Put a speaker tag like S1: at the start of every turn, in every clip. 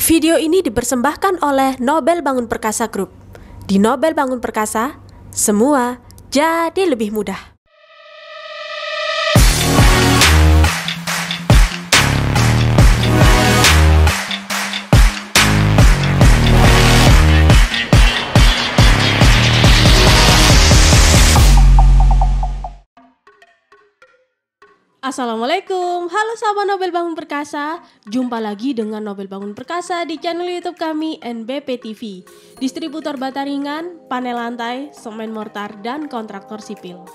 S1: Video ini dipersembahkan oleh Nobel Bangun Perkasa Group. Di Nobel Bangun Perkasa, semua jadi lebih mudah. Assalamualaikum, halo sahabat Nobel Bangun Perkasa. Jumpa lagi dengan Nobel Bangun Perkasa di channel YouTube kami NBP TV, distributor bata ringan, panel lantai, semen mortar, dan kontraktor sipil.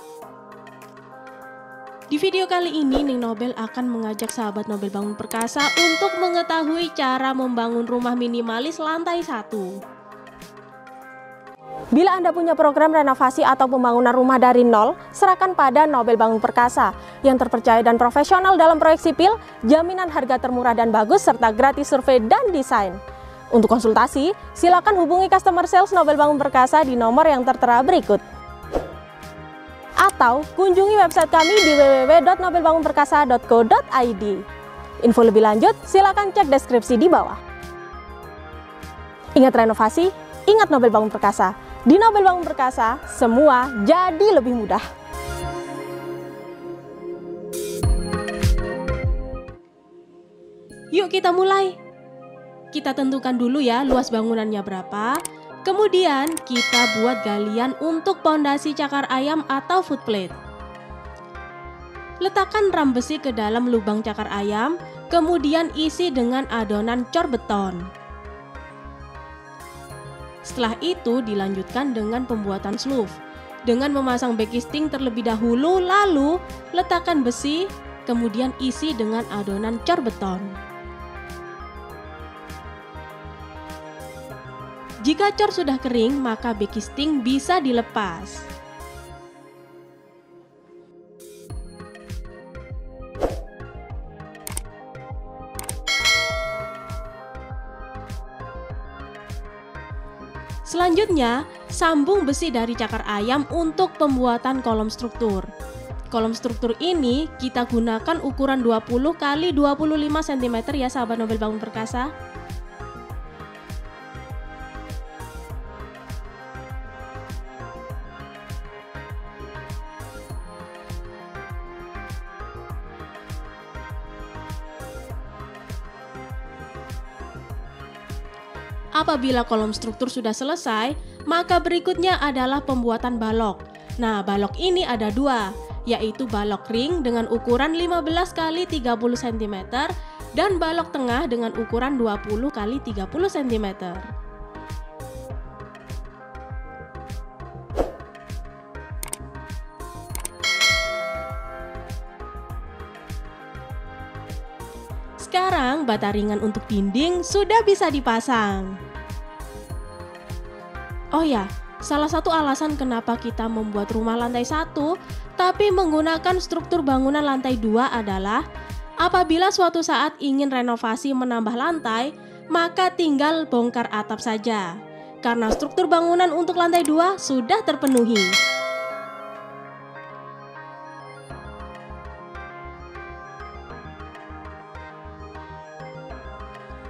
S1: Di video kali ini, Ning Nobel akan mengajak sahabat Nobel Bangun Perkasa untuk mengetahui cara membangun rumah minimalis lantai 1. Bila Anda punya program renovasi atau pembangunan rumah dari nol, serahkan pada Nobel Bangun Perkasa yang terpercaya dan profesional dalam proyek sipil, jaminan harga termurah dan bagus, serta gratis survei dan desain. Untuk konsultasi, silakan hubungi customer sales Nobel Bangun Perkasa di nomor yang tertera berikut. Atau kunjungi website kami di www.nobelbangunperkasa.co.id. Info lebih lanjut, silakan cek deskripsi di bawah. Ingat renovasi, ingat Nobel Bangun Perkasa. Di Nobel Bangun Perkasa, semua jadi lebih mudah. Yuk kita mulai. Kita tentukan dulu ya luas bangunannya berapa. Kemudian kita buat galian untuk pondasi cakar ayam atau footplate. Letakkan ram besi ke dalam lubang cakar ayam, kemudian isi dengan adonan cor beton. Setelah itu dilanjutkan dengan pembuatan sloof dengan memasang backing terlebih dahulu, lalu letakkan besi, kemudian isi dengan adonan cor beton. Jika cor sudah kering, maka backing bisa dilepas. Selanjutnya, sambung besi dari cakar ayam untuk pembuatan kolom struktur. Kolom struktur ini kita gunakan ukuran 20 x 25 cm ya sahabat Nobel Bangun Perkasa. Apabila kolom struktur sudah selesai, maka berikutnya adalah pembuatan balok. Nah, balok ini ada dua, yaitu balok ring dengan ukuran 15 x 30 cm dan balok tengah dengan ukuran 20 x 30 cm. Sekarang bata ringan untuk dinding sudah bisa dipasang. Oh ya, salah satu alasan kenapa kita membuat rumah lantai 1 tapi menggunakan struktur bangunan lantai 2 adalah apabila suatu saat ingin renovasi menambah lantai, maka tinggal bongkar atap saja. Karena struktur bangunan untuk lantai 2 sudah terpenuhi.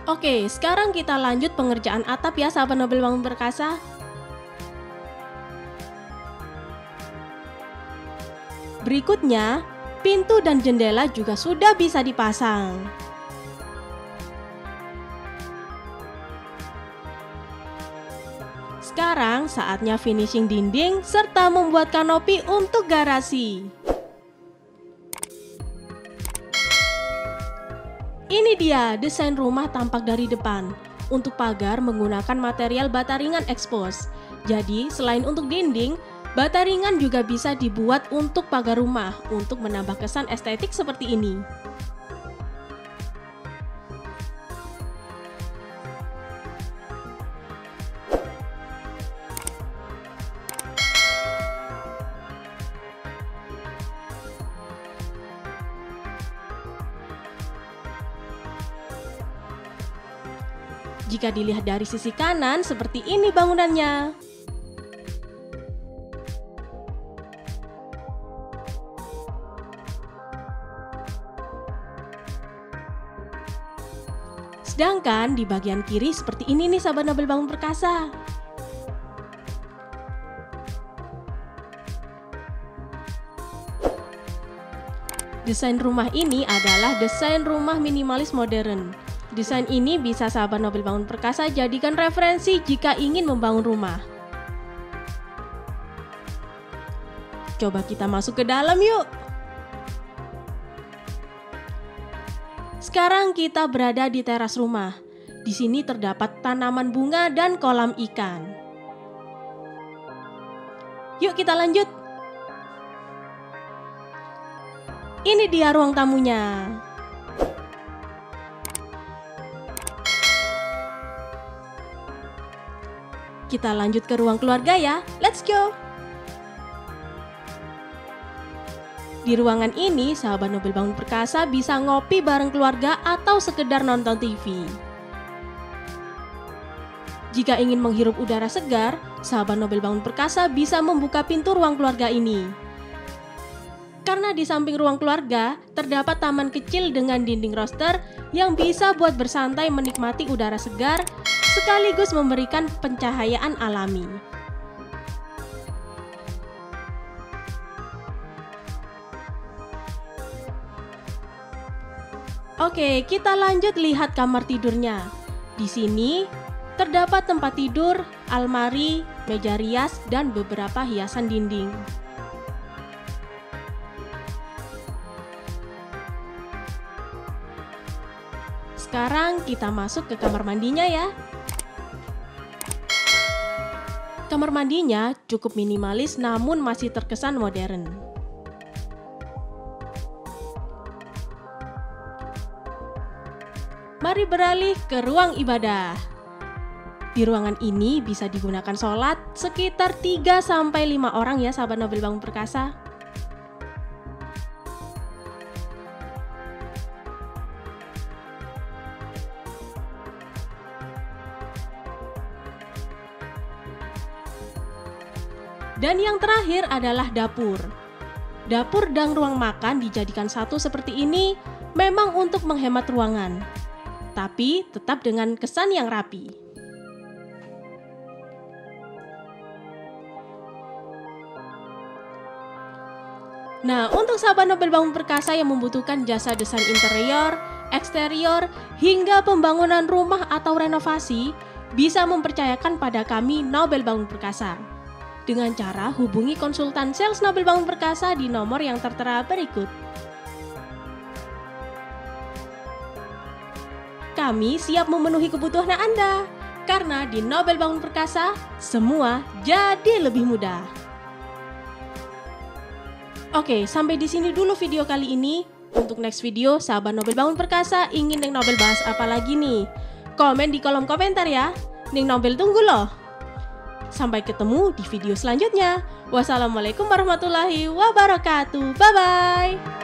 S1: Oke, sekarang kita lanjut pengerjaan atap ya sahabat Nobel Bangun Perkasa. Berikutnya, pintu dan jendela juga sudah bisa dipasang. Sekarang saatnya finishing dinding serta membuat kanopi untuk garasi. Ini dia desain rumah tampak dari depan. Untuk pagar menggunakan material bata ringan expose. Jadi selain untuk dinding, bata ringan juga bisa dibuat untuk pagar rumah untuk menambah kesan estetik seperti ini. Jika dilihat dari sisi kanan, seperti ini bangunannya. Sedangkan di bagian kiri seperti ini nih sahabat Nobel Bangun Perkasa. Desain rumah ini adalah desain rumah minimalis modern. Desain ini bisa sahabat Nobel Bangun Perkasa jadikan referensi jika ingin membangun rumah. Coba kita masuk ke dalam yuk. Sekarang kita berada di teras rumah. Di sini terdapat tanaman bunga dan kolam ikan. Yuk kita lanjut. Ini dia ruang tamunya. Kita lanjut ke ruang keluarga ya. Let's go. Di ruangan ini, sahabat Nobel Bangun Perkasa bisa ngopi bareng keluarga atau sekedar nonton TV. Jika ingin menghirup udara segar, sahabat Nobel Bangun Perkasa bisa membuka pintu ruang keluarga ini. Karena di samping ruang keluarga, terdapat taman kecil dengan dinding roster yang bisa buat bersantai menikmati udara segar, sekaligus memberikan pencahayaan alami. Oke, kita lanjut lihat kamar tidurnya. Di sini terdapat tempat tidur, almari, meja rias, dan beberapa hiasan dinding. Sekarang kita masuk ke kamar mandinya ya. Kamar mandinya cukup minimalis namun masih terkesan modern. Mari beralih ke ruang ibadah. Di ruangan ini bisa digunakan sholat sekitar 3-5 orang ya sahabat Nobel Bangun Perkasa. Dan yang terakhir adalah dapur. Dapur dan ruang makan dijadikan satu seperti ini memang untuk menghemat ruangan, tapi tetap dengan kesan yang rapi. Nah, untuk sahabat Nobel Bangun Perkasa yang membutuhkan jasa desain interior, eksterior, hingga pembangunan rumah atau renovasi, bisa mempercayakan pada kami Nobel Bangun Perkasa. Dengan cara hubungi konsultan sales Nobel Bangun Perkasa di nomor yang tertera berikut. Kami siap memenuhi kebutuhan Anda, karena di Nobel Bangun Perkasa, semua jadi lebih mudah. Oke, sampai di sini dulu video kali ini. Untuk next video, sahabat Nobel Bangun Perkasa ingin Neng Nobel bahas apa lagi nih? Komen di kolom komentar ya. Neng Nobel tunggu loh. Sampai ketemu di video selanjutnya. Wassalamualaikum warahmatullahi wabarakatuh. Bye-bye.